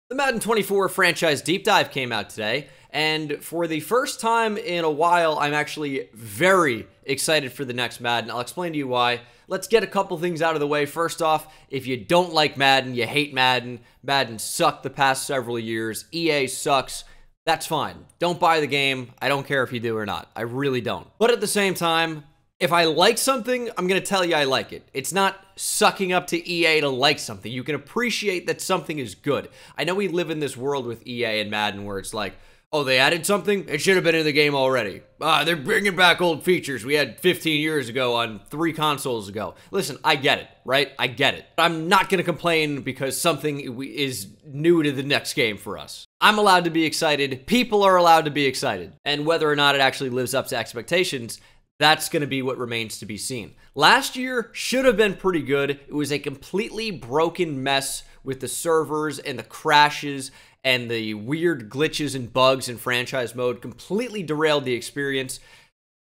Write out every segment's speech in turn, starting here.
The Madden 24 franchise deep dive came out today, and for the first time in a while, I'm actually very excited for the next Madden. I'll explain to you why. Let's get a couple things out of the way. First off, if you don't like Madden, you hate Madden, Madden sucked the past several years, EA sucks, that's fine. Don't buy the game. I don't care if you do or not. I really don't. But at the same time, if I like something, I'm going to tell you I like it. It's not sucking up to EA to like something. You can appreciate that something is good. I know we live in this world with EA and Madden where it's like, oh, they added something? It should have been in the game already. They're bringing back old features we had 15 years ago on 3 consoles ago. Listen, I get it, right? I get it. I'm not going to complain because something is new to the next game for us. I'm allowed to be excited. People are allowed to be excited. And whether or not it actually lives up to expectations, that's going to be what remains to be seen. Last year should have been pretty good. It was a completely broken mess with the servers and the crashes and the weird glitches and bugs in franchise mode. Completely derailed the experience.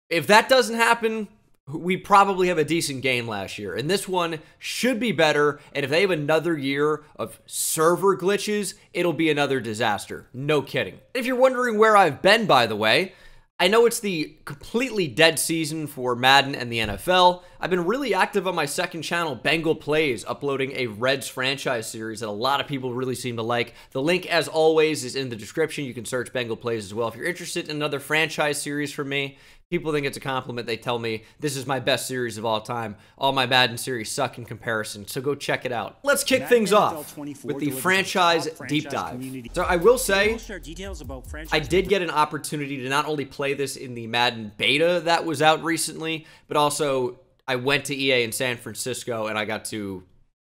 If that doesn't happen, we probably have a decent game last year. And this one should be better. And if they have another year of server glitches, it'll be another disaster. No kidding. If you're wondering where I've been, by the way, I know it's the completely dead season for Madden and the NFL. I've been really active on my second channel, Bengal Plays, uploading a Reds franchise series that a lot of people really seem to like. The link, as always, is in the description. You can search Bengal Plays as well. If you're interested in another franchise series from me, people think it's a compliment. They tell me this is my best series of all time. All my Madden series suck in comparison, so go check it out. Let's kick things off with the franchise deep dive. So I will say, I did get an opportunity to not only play this in the Madden beta that was out recently, but also I went to EA in San Francisco and I got to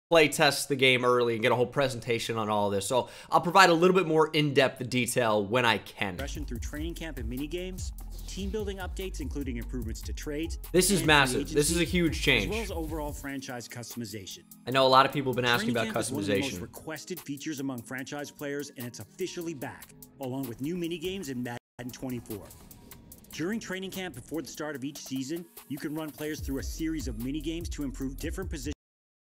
play test the game early and get a whole presentation on all of this. So I'll provide a little bit more in-depth detail when I can. Through training camp and mini games, team building updates including improvements to trades. This is massive. This is a huge change. As well as overall franchise customization. I know a lot of people have been asking about customization. Is one of the most requested features among franchise players, and it's officially back, along with new mini games in Madden 24. During training camp before the start of each season, you can run players through a series of mini games to improve different positions.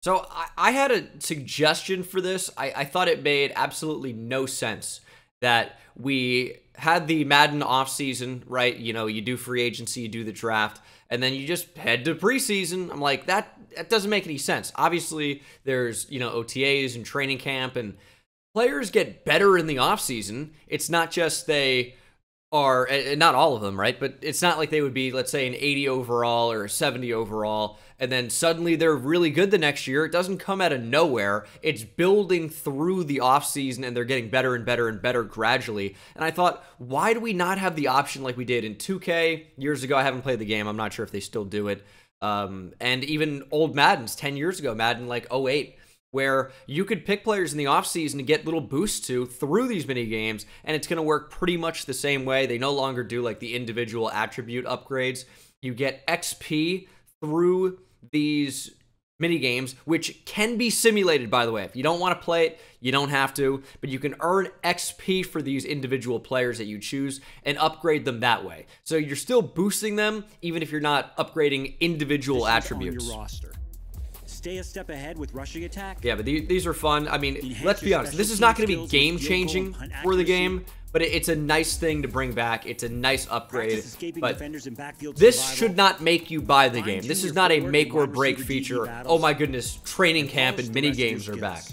So I had a suggestion for this. I thought it made absolutely no sense that we had the Madden offseason, right? You know, you do free agency, you do the draft, and then you just head to preseason. I'm like, that doesn't make any sense. Obviously, there's, you know, OTAs and training camp, and players get better in the offseason. It's not just they are, not all of them, right? But it's not like they would be, let's say, an 80 overall or a 70 overall, and then suddenly they're really good the next year. It doesn't come out of nowhere. It's building through the offseason, and they're getting better and better and better gradually. And I thought, why do we not have the option like we did in 2K years ago? I haven't played the game. I'm not sure if they still do it. And even old Maddens, 10 years ago, Madden like 08, where you could pick players in the offseason to get little boosts to through these mini games, and it's going to work pretty much the same way. They no longer do like the individual attribute upgrades. You get XP through these mini games, which can be simulated, by the way. If you don't want to play it, you don't have to, but you can earn XP for these individual players that you choose and upgrade them that way. So you're still boosting them, even if you're not upgrading individual attributes. On your roster. Stay a step ahead with rushing attack. Yeah, but these are fun. I mean, let's be honest. This is not going to be game-changing for the game, but it's a nice thing to bring back. It's a nice upgrade. But this should not make you buy the game. This is not a make-or-break feature. Oh my goodness, training camp and mini games are back.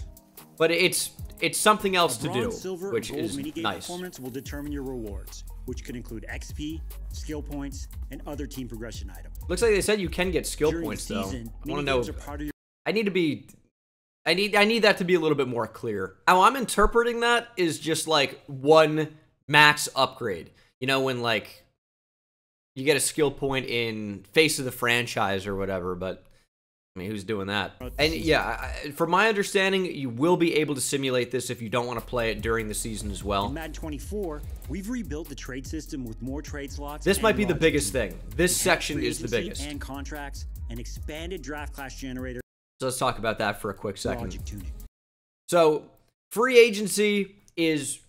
But it's something else to do, which is nice. Performance will determine your rewards, which could include XP, skill points, and other team progression items. Looks like they said you can get skill points though. I want to know. I need that to be a little bit more clear. How I'm interpreting that is just like one max upgrade. You know, when like you get a skill point in Face of the Franchise or whatever, but I mean, who's doing that? And yeah, from my understanding, you will be able to simulate this if you don't want to play it during the season as well. In Madden 24, we've rebuilt the trade system with more trade slots. This might be the biggest thing. This section is the biggest. And contracts, an expanded draft class generator. So let's talk about that for a quick second. So free agency is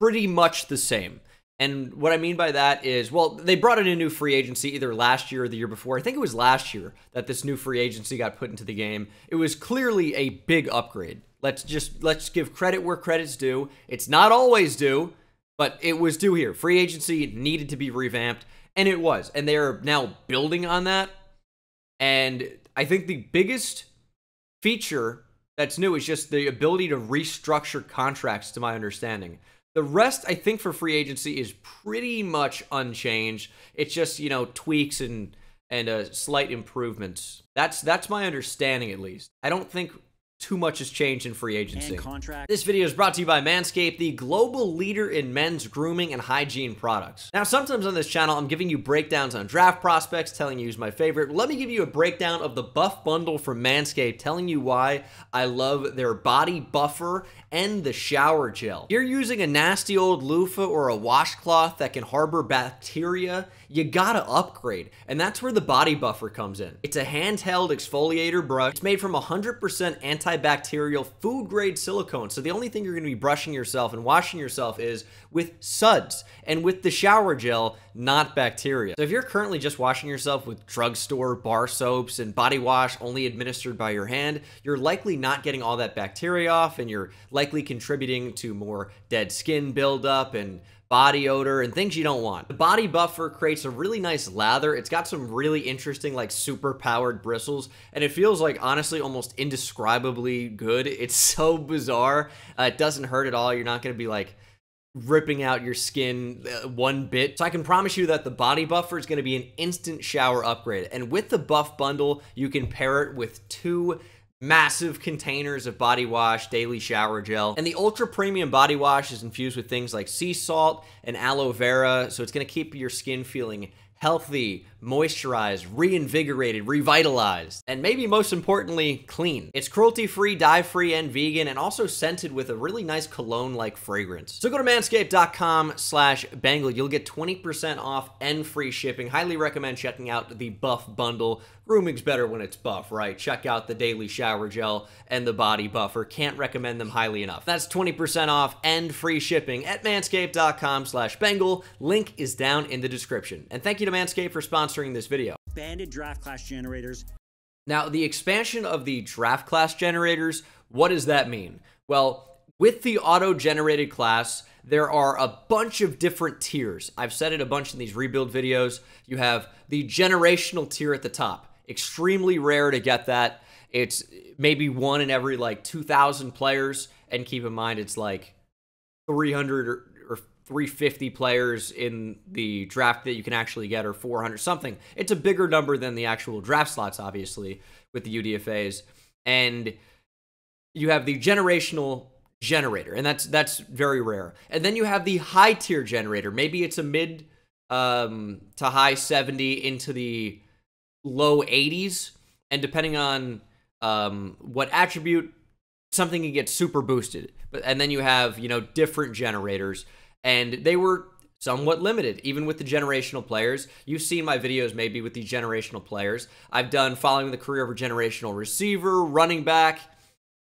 pretty much the same. And what I mean by that is, well, they brought in a new free agency either last year or the year before. I think it was last year that this new free agency got put into the game. It was clearly a big upgrade. Let's give credit where credit's due. It's not always due, but it was due here. Free agency needed to be revamped, and it was. And they're now building on that. And I think the biggest feature that's new is just the ability to restructure contracts, to my understanding. The rest, I think, for free agency is pretty much unchanged. It's just, you know, tweaks and slight improvements. That's my understanding, at least. I don't think too much has changed in free agency. This video is brought to you by Manscaped, the global leader in men's grooming and hygiene products. Now, sometimes on this channel, I'm giving you breakdowns on draft prospects, telling you who's my favorite. Let me give you a breakdown of the buff bundle from Manscaped, telling you why I love their body buffer and the shower gel. If you're using a nasty old loofah or a washcloth that can harbor bacteria, you gotta upgrade, and that's where the body buffer comes in. It's a handheld exfoliator brush. It's made from 100% antibacterial food-grade silicone, so the only thing you're gonna be brushing yourself and washing yourself is with suds, and with the shower gel, not bacteria. So if you're currently just washing yourself with drugstore bar soaps and body wash only administered by your hand, you're likely not getting all that bacteria off, and you're likely contributing to more dead skin buildup and body odor and things you don't want. The body buffer creates a really nice lather. It's got some really interesting, like, super powered bristles, and it feels like, honestly, almost indescribably good. It's so bizarre. It doesn't hurt at all. You're not gonna be like ripping out your skin one bit. So I can promise you that the body buffer is going to be an instant shower upgrade. And with the buff bundle, you can pair it with 2 massive containers of body wash, daily shower gel. And the ultra premium body wash is infused with things like sea salt and aloe vera, so it's going to keep your skin feeling healthy, moisturized, reinvigorated, revitalized, and maybe most importantly, clean. It's cruelty-free, dye-free, and vegan, and also scented with a really nice cologne-like fragrance. So go to manscaped.com/Bengal. You'll get 20% off and free shipping. Highly recommend checking out the buff bundle. Grooming's better when it's buff, right? Check out the daily shower gel and the body buffer. Can't recommend them highly enough. That's 20% off and free shipping at manscaped.com/Bengal. Link is down in the description. And thank you to Manscaped for sponsoring this video. Expanded draft class generators. Now, the expansion of the draft class generators, what does that mean? Well, with the auto-generated class, there are a bunch of different tiers. I've said it a bunch in these rebuild videos. You have the generational tier at the top. Extremely rare to get that. It's maybe one in every, like, 2,000 players. And keep in mind, it's like 300 or 350 players in the draft that you can actually get, or 400 something. It's a bigger number than the actual draft slots, obviously, with the UDFAs. And you have the generational generator, and that's very rare. And then you have the high tier generator. Maybe it's a mid to high 70 into the low 80s, and depending on what attribute, something can get super boosted. And then you have, you know, different generators, and they were somewhat limited, even with the generational players. You've seen my videos maybe with the generational players. I've done following the career of a generational receiver, running back,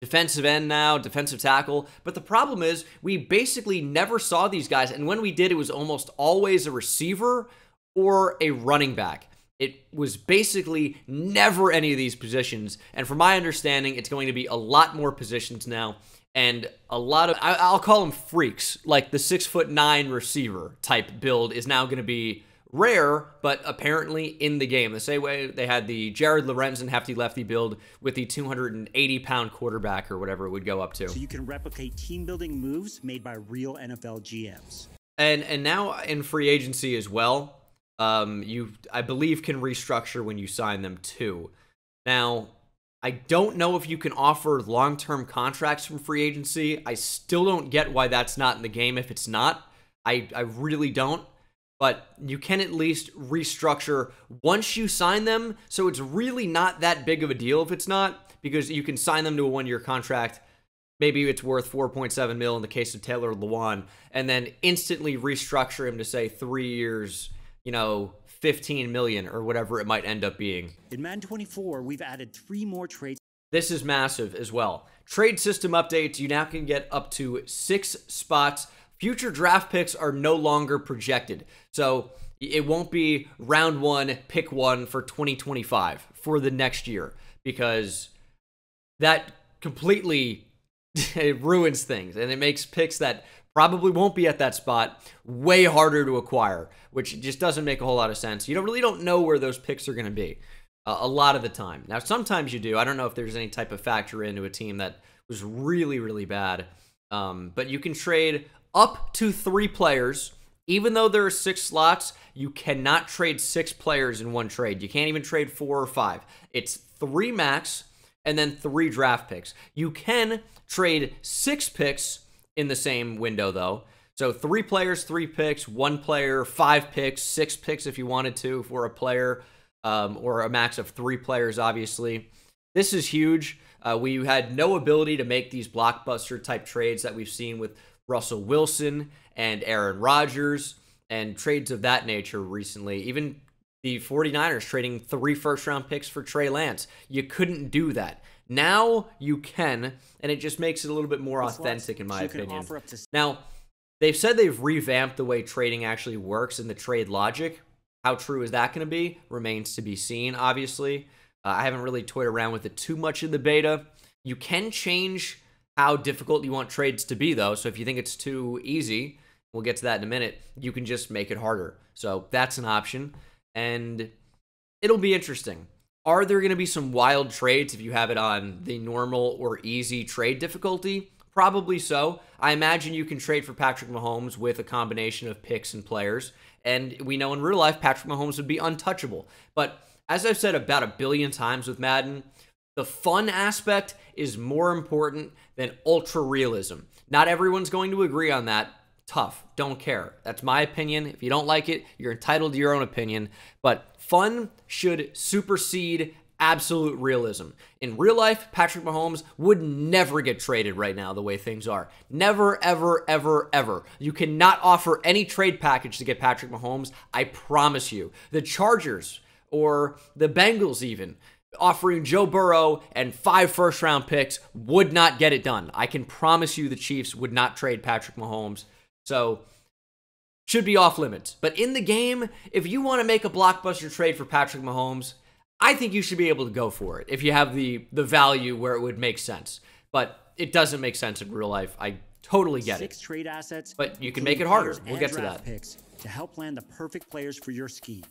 defensive end now, defensive tackle. But the problem is we basically never saw these guys, and when we did, it was almost always a receiver or a running back. It was basically never any of these positions, and from my understanding, it's going to be a lot more positions now. And a lot of, I'll call them freaks, like the 6'9" receiver type build is now going to be rare, but apparently in the game. The same way they had the Jared Lorenzen hefty lefty build with the 280-pound quarterback or whatever it would go up to. So you can replicate team-building moves made by real NFL GMs. And now in free agency as well, you, I believe, can restructure when you sign them too. Now, I don't know if you can offer long-term contracts from free agency. I still don't get why that's not in the game if it's not. I really don't. But you can at least restructure once you sign them, so it's really not that big of a deal if it's not, because you can sign them to a one-year contract. Maybe it's worth 4.7 mil in the case of Taylor Lewan, and then instantly restructure him to, say, 3 years, you know, 15 million or whatever it might end up being. In Madden 24, we've added 3 more trades. This is massive as well. Trade system updates, you now can get up to 6 spots. Future draft picks are no longer projected. So it won't be round 1, pick 1 for 2025 for the next year, because that completely it ruins things, and it makes picks that probably won't be at that spot way harder to acquire, which just doesn't make a whole lot of sense. You don't know where those picks are going to be a lot of the time. Now, sometimes you do. I don't know if there's any type of factor into a team that was really, really bad, but you can trade up to 3 players. Even though there are 6 slots, you cannot trade 6 players in one trade. You can't even trade 4 or 5. It's 3 max and then 3 draft picks. You can trade 6 picks in the same window, though. So 3 players, 3 picks, 1 player, 5 picks, 6 picks if you wanted to for a player, or a max of 3 players, obviously. This is huge. We had no ability to make these blockbuster type trades that we've seen with Russell Wilson and Aaron Rodgers and trades of that nature recently. Even the 49ers trading 3 first-round picks for Trey Lance. You couldn't do that. Now you can, and it just makes it a little bit more authentic, in my opinion. Now, they've said they've revamped the way trading actually works and the trade logic. How true is that going to be? Remains to be seen, obviously. I haven't really toyed around with it too much in the beta. You can change how difficult you want trades to be, though. So if you think it's too easy, we'll get to that in a minute, you can just make it harder. So that's an option, and it'll be interesting. Are there going to be some wild trades if you have it on the normal or easy trade difficulty? Probably so. I imagine you can trade for Patrick Mahomes with a combination of picks and players, and we know in real life Patrick Mahomes would be untouchable. But as I've said about 1 billion times with Madden, the fun aspect is more important than ultra realism. Not everyone's going to agree on that. Tough. Don't care. That's my opinion. If you don't like it, you're entitled to your own opinion. But fun should supersede absolute realism. In real life, Patrick Mahomes would never get traded right now the way things are. Never, ever, ever, ever. You cannot offer any trade package to get Patrick Mahomes. I promise you. The Chargers or the Bengals even, offering Joe Burrow and 5 first-round picks would not get it done. I can promise you the Chiefs would not trade Patrick Mahomes. So, should be off limits. But in the game, if you want to make a blockbuster trade for Patrick Mahomes, I think you should be able to go for it if you have the value where it would make sense. But it doesn't make sense in real life. I totally get 6 trade assets, but you can make it harder. We'll get to that. Picks to help land the perfect players for your scheme.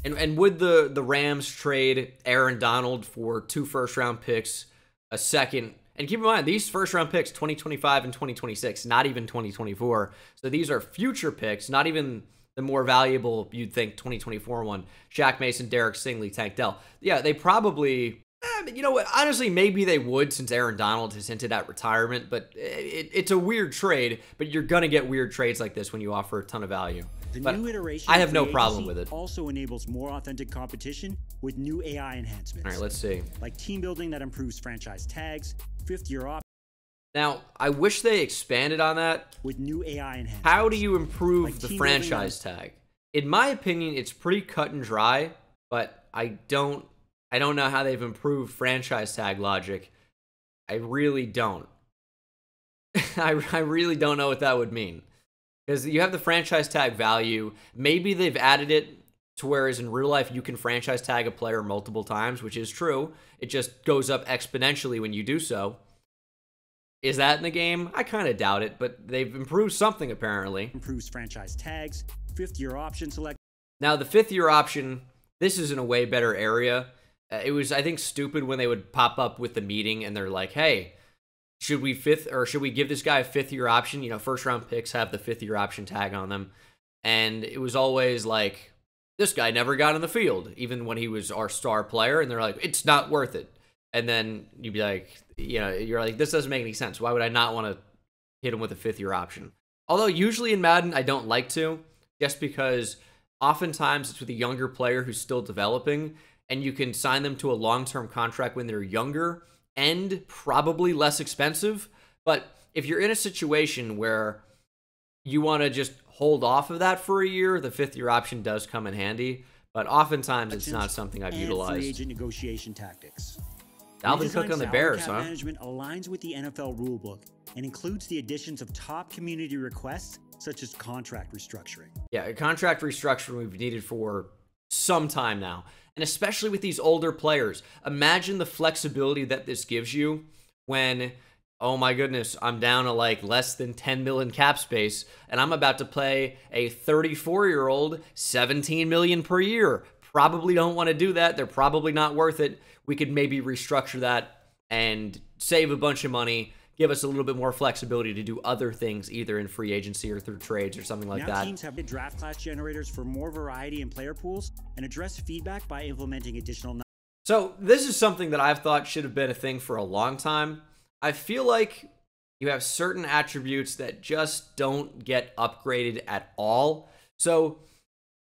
And would the Rams trade Aaron Donald for 2 first-round picks, a second? And keep in mind, these first-round picks, 2025 and 2026, not even 2024. So these are future picks, not even the more valuable, you'd think, 2024 one. Shaq Mason, Derek Stingley, Tank Dell. Yeah, they probably... you know what? Honestly, maybe they would, since Aaron Donald has hinted at retirement. But it's a weird trade, but you're going to get weird trades like this when you offer a ton of value. The new iteration I have no problem with it. Also enables more authentic competition with new AI enhancements. All right, let's see. Like team building that improves franchise tags, 5th-year options. Now, I wish they expanded on that. With new AI enhancements. How do you improve the franchise tag? In my opinion, it's pretty cut and dry, but I don't know how they've improved franchise tag logic. I really don't. I really don't know what that would mean. Because you have the franchise tag value. Maybe they've added it to whereas in real life you can franchise tag a player multiple times, which is true. It just goes up exponentially when you do so. Is that in the game? I kind of doubt it, but they've improved something apparently. Improves franchise tags, 5th-year option select. Now the 5th-year option, this is in a way better area. It was, I think, stupid when they would pop up with the meeting and they're like, hey, should we give this guy a 5th-year option? You know, first-round picks have the 5th-year option tag on them. And it was always like, this guy never got in the field, even when he was our star player. And they're like, it's not worth it. And then you'd be like, you know, you're like, this doesn't make any sense. Why would I not want to hit him with a 5th-year option? Although usually in Madden, I don't like to, just because oftentimes it's with a younger player who's still developing, and you can sign them to a long-term contract when they're younger and probably less expensive. But if you're in a situation where you want to just hold off of that for a year, the 5th-year option does come in handy. But oftentimes it's not something I've utilized. Free agent negotiation tactics. Dalvin Cook on the Bears, huh? Management aligns with the NFL rulebook and includes the additions of top community requests such as contract restructuring. Yeah, contract restructuring we've needed for some time now. And especially with these older players, imagine the flexibility that this gives you when oh my goodness, I'm down to like less than 10 million cap space, and I'm about to play a 34-year-old 17 million per year. Probably don't want to do that. They're probably not worth it. We could maybe restructure that and save a bunch of money, give us a little bit more flexibility to do other things, either in free agency or through trades or something like that. Teams have draft class generators for more variety in player pools and address feedback by implementing additional. So this is something that I've thought should have been a thing for a long time. I feel like you have certain attributes that just don't get upgraded at all. So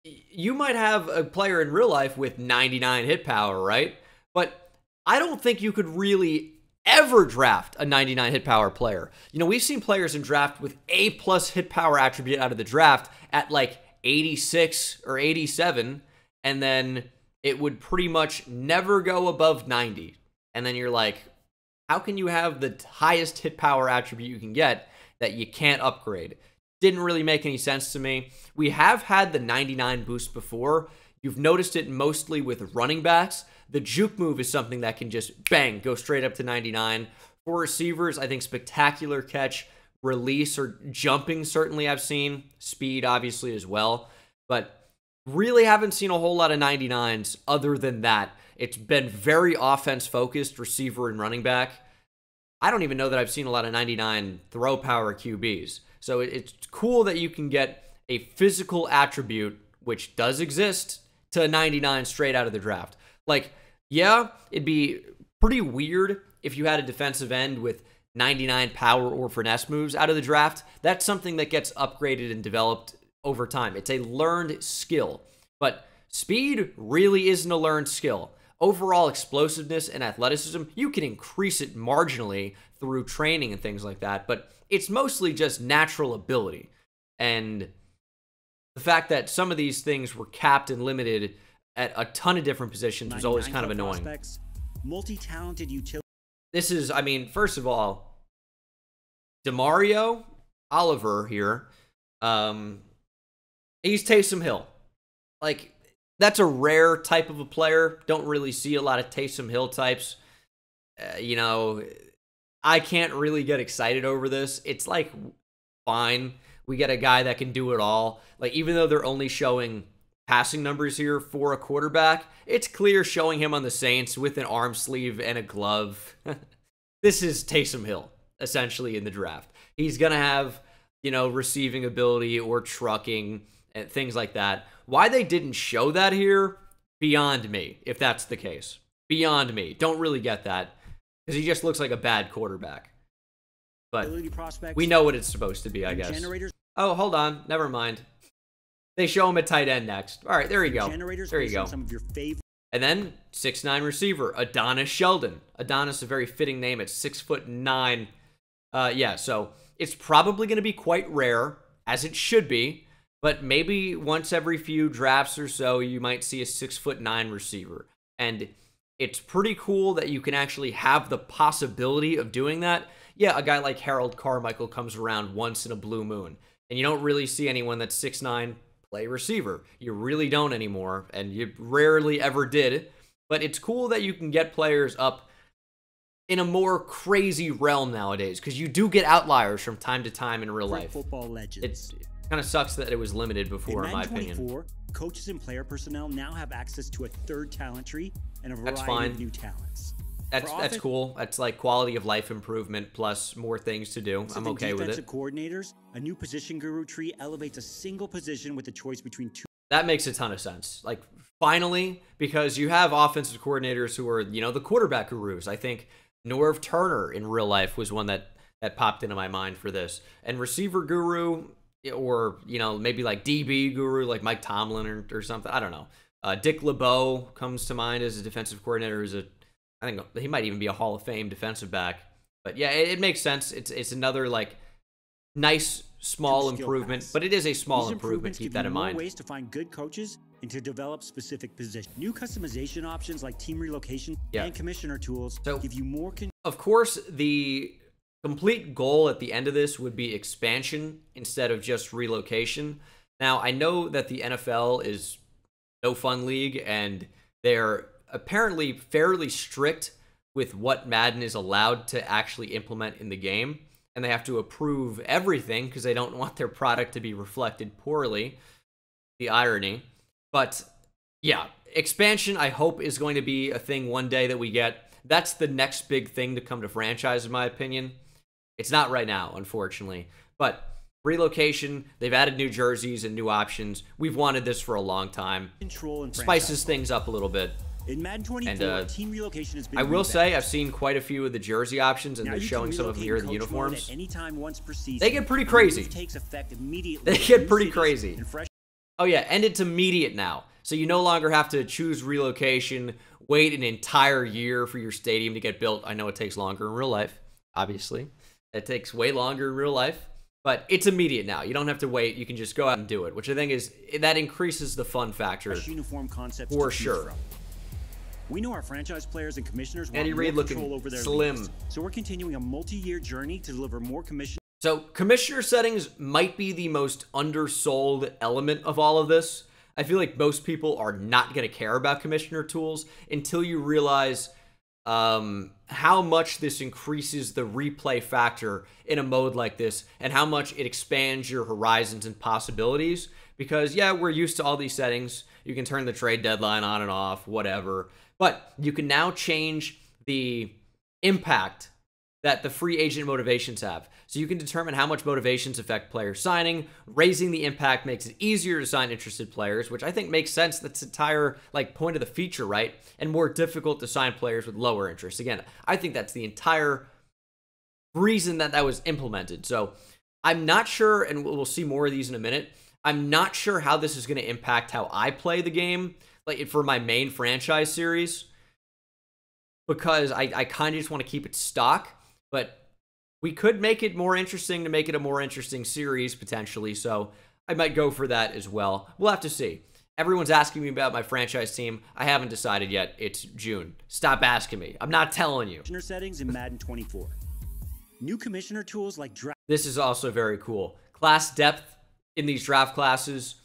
you might have a player in real life with 99 hit power, right? But I don't think you could really ever draft a 99 hit power player. You know, we've seen players in draft with A+ hit power attribute out of the draft at like 86 or 87, and then it would pretty much never go above 90. And then you're like, how can you have the highest hit power attribute you can get that you can't upgrade? Didn't really make any sense to me. We have had the 99 boost before. You've noticed it mostly with running backs. The juke move is something that can just, bang, go straight up to 99. For receivers, I think spectacular catch, release, or jumping certainly I've seen. Speed, obviously, as well. But really haven't seen a whole lot of 99s other than that. It's been very offense-focused, receiver and running back. I don't even know that I've seen a lot of 99 throw power QBs. So it's cool that you can get a physical attribute, which does exist, to 99 straight out of the draft. Like, yeah, it'd be pretty weird if you had a defensive end with 99 power or finesse moves out of the draft. That's something that gets upgraded and developed over time. It's a learned skill. But speed really isn't a learned skill. Overall explosiveness and athleticism, you can increase it marginally through training and things like that, but it's mostly just natural ability. And the fact that some of these things were capped and limited at a ton of different positions was always kind of annoying. Multi-talented utility. This is, I mean, first of all, Demario Oliver here, he's Taysom Hill. Like, that's a rare type of a player. Don't really see a lot of Taysom Hill types. You know, I can't really get excited over this. It's like, fine. We get a guy that can do it all. Like, even though they're only showing passing numbers here for a quarterback, it's clear showing him on the Saints with an arm sleeve and a glove. This is Taysom Hill, essentially, in the draft. He's going to have, you know, receiving ability or trucking and things like that. Why they didn't show that here, beyond me, if that's the case. Beyond me. Don't really get that, because he just looks like a bad quarterback. But we know what it's supposed to be, I guess. Oh, hold on. Never mind. They show him at tight end next. All right, there you go. There you go. And then 6'9" receiver, Adonis Sheldon. Adonis, a very fitting name at 6'9". Yeah, so it's probably going to be quite rare, as it should be. But maybe once every few drafts or so, you might see a 6'9" receiver. And it's pretty cool that you can actually have the possibility of doing that. Yeah, a guy like Harold Carmichael comes around once in a blue moon. And you don't really see anyone that's 6'9" play receiver. You really don't anymore, and you rarely ever did. But it's cool that you can get players up in a more crazy realm nowadays, because you do get outliers from time to time in real life. Football legends. It kind of sucks that it was limited before, in my opinion. Coaches and player personnel now have access to a third talent tree and a variety of new talents. That's cool. That's like quality of life improvement plus more things to do. I'm okay with it. Coordinators, a new position guru tree elevates a single position with a choice between two. That makes a ton of sense. Like, finally, because you have offensive coordinators who are, you know, the quarterback gurus. I think Norv Turner in real life was one that popped into my mind for this. And receiver guru, or, you know, maybe like DB guru, like Mike Tomlin or something. I don't know. Dick LeBeau comes to mind as a defensive coordinator. I think he might even be a Hall of Fame defensive back. But yeah, it makes sense. It's another like nice small improvement, but it is a small improvement. Keep that in mind. Ways to find good coaches and to develop specific positions. New customization options like team relocation and commissioner tools give you more. Of course, the complete goal at the end of this would be expansion instead of just relocation. Now, I know that the NFL is no fun league, and they're apparently fairly strict with what Madden is allowed to actually implement in the game, and they have to approve everything because they don't want their product to be reflected poorly. The irony. But yeah, expansion, I hope, is going to be a thing one day that we get. That's the next big thing to come to franchise, in my opinion. It's not right now, unfortunately. But relocation, they've added new jerseys and new options. We've wanted this for a long time. Spices things up a little bit. In Madden 24, team relocation has been I will say I've seen quite a few of the jersey options, and they're showing some of them here in the uniforms. They get pretty crazy. They get pretty crazy. Oh yeah, and it's immediate now. So you no longer have to choose relocation, wait an entire year for your stadium to get built. I know it takes longer in real life, obviously. It takes way longer in real life, but it's immediate now. You don't have to wait. You can just go out and do it, which I think is, that increases the fun factor for sure. We know our franchise players and commissioners want Andy more Reid control over their slim. leagues, so we're continuing a multi-year journey to deliver more commissioners. So commissioner settings might be the most undersold element of all of this. I feel like most people are not going to care about commissioner tools until you realize how much this increases the replay factor in a mode like this, and how much it expands your horizons and possibilities. Because yeah, we're used to all these settings. You can turn the trade deadline on and off, whatever. But you can now change the impact that the free agent motivations have. So you can determine how much motivations affect player signing. Raising the impact makes it easier to sign interested players, which I think makes sense. That's the entire point of the feature, right? And more difficult to sign players with lower interest. Again, I think that's the entire reason that was implemented. So I'm not sure, and we'll see more of these in a minute. I'm not sure how this is going to impact how I play the game, for my main franchise series, because I kind of just want to keep it stock, but we could make it more interesting to make it a more interesting series, potentially, so I might go for that as well. We'll have to see. Everyone's asking me about my franchise team. I haven't decided yet. It's June. Stop asking me. I'm not telling you. Commissioner settings in Madden 24. New commissioner tools like draft. This is also very cool. Class depth in these draft classes.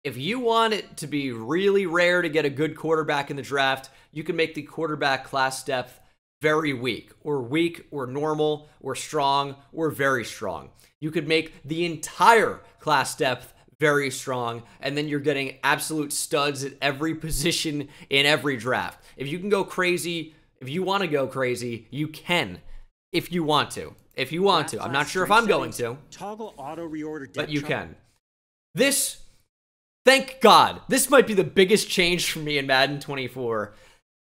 If you want it to be really rare to get a good quarterback in the draft, you can make the quarterback class depth very weak, or normal, or strong, or very strong. You could make the entire class depth very strong, and then you're getting absolute studs at every position in every draft. If you can go crazy, if you want to go crazy, you can. If you want to. If you want to. I'm not sure if I'm going to. Toggle auto reorder depth but you can. This, thank God, this might be the biggest change for me in Madden 24.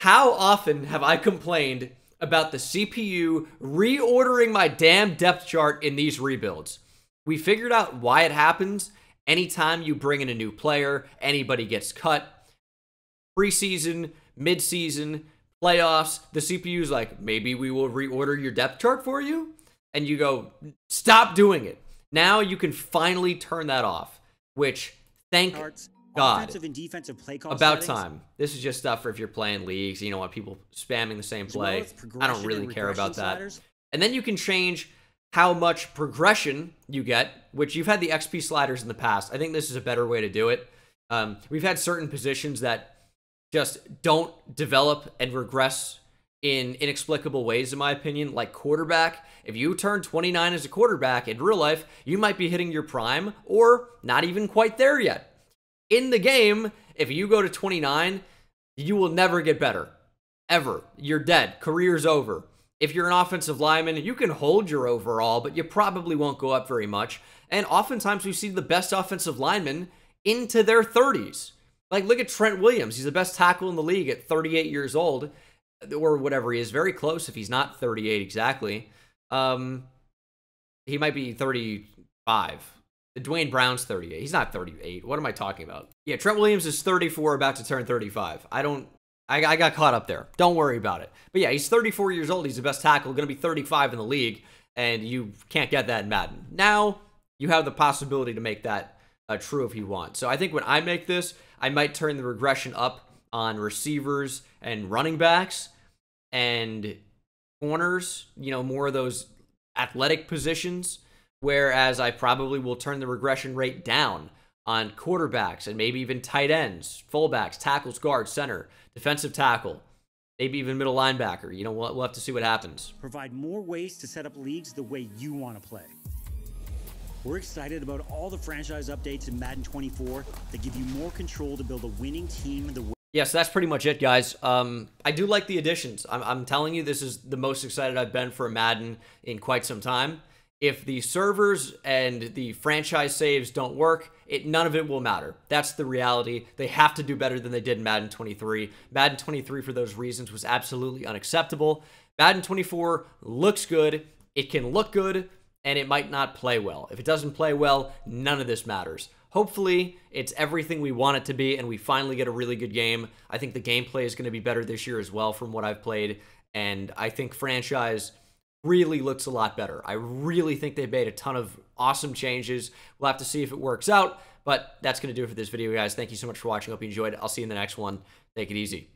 How often have I complained about the CPU reordering my damn depth chart in these rebuilds? We figured out why it happens. Anytime you bring in a new player, anybody gets cut. Preseason, midseason, playoffs, the CPU's like, maybe we will reorder your depth chart for you? And you go, stop doing it. Now you can finally turn that off, which, thank God, and defensive play call about settings. time. This is just stuff for if you're playing leagues, you don't want people spamming the same play. I don't really care about that. And then you can change how much progression you get, which you've had the XP sliders in the past. I think this is a better way to do it. We've had certain positions that just don't develop and regress in inexplicable ways, in my opinion, like quarterback. If you turn 29 as a quarterback in real life, you might be hitting your prime or not even quite there yet. In the game, if you go to 29, you will never get better. Ever. You're dead. Career's over. If you're an offensive lineman, you can hold your overall, but you probably won't go up very much. And oftentimes we see the best offensive linemen into their 30s. Look at Trent Williams. He's the best tackle in the league at 38 years old, or whatever he is. Very close if he's not 38 exactly. He might be 35. Dwayne Brown's 38. He's not 38. What am I talking about? Yeah, Trent Williams is 34, about to turn 35. I got caught up there. Don't worry about it. But yeah, he's 34 years old. He's the best tackle. Going to be 35 in the league, and you can't get that in Madden. Now, you have the possibility to make that true if you want. So I think when I make this, I might turn the regression up on receivers and running backs and corners, more of those athletic positions. Whereas I probably will turn the regression rate down on quarterbacks and maybe even tight ends, fullbacks, tackles, guards, center, defensive tackle, maybe even middle linebacker. You know, we'll have to see what happens. Provide more ways to set up leagues the way you want to play. We're excited about all the franchise updates in Madden 24 that give you more control to build a winning team the way. Yeah, so that's pretty much it, guys. I do like the additions. I'm telling you, this is the most excited I've been for a Madden in quite some time. If the servers and the franchise saves don't work, none of it will matter. That's the reality. They have to do better than they did in Madden 23. Madden 23, for those reasons, was absolutely unacceptable. Madden 24 looks good. It can look good, and it might not play well. If it doesn't play well, none of this matters. Hopefully, it's everything we want it to be, and we finally get a really good game. I think the gameplay is going to be better this year as well from what I've played, and I think franchise really looks a lot better. I really think they've made a ton of awesome changes. We'll have to see if it works out, but that's going to do it for this video, guys. Thank you so much for watching. Hope you enjoyed it. I'll see you in the next one. Take it easy.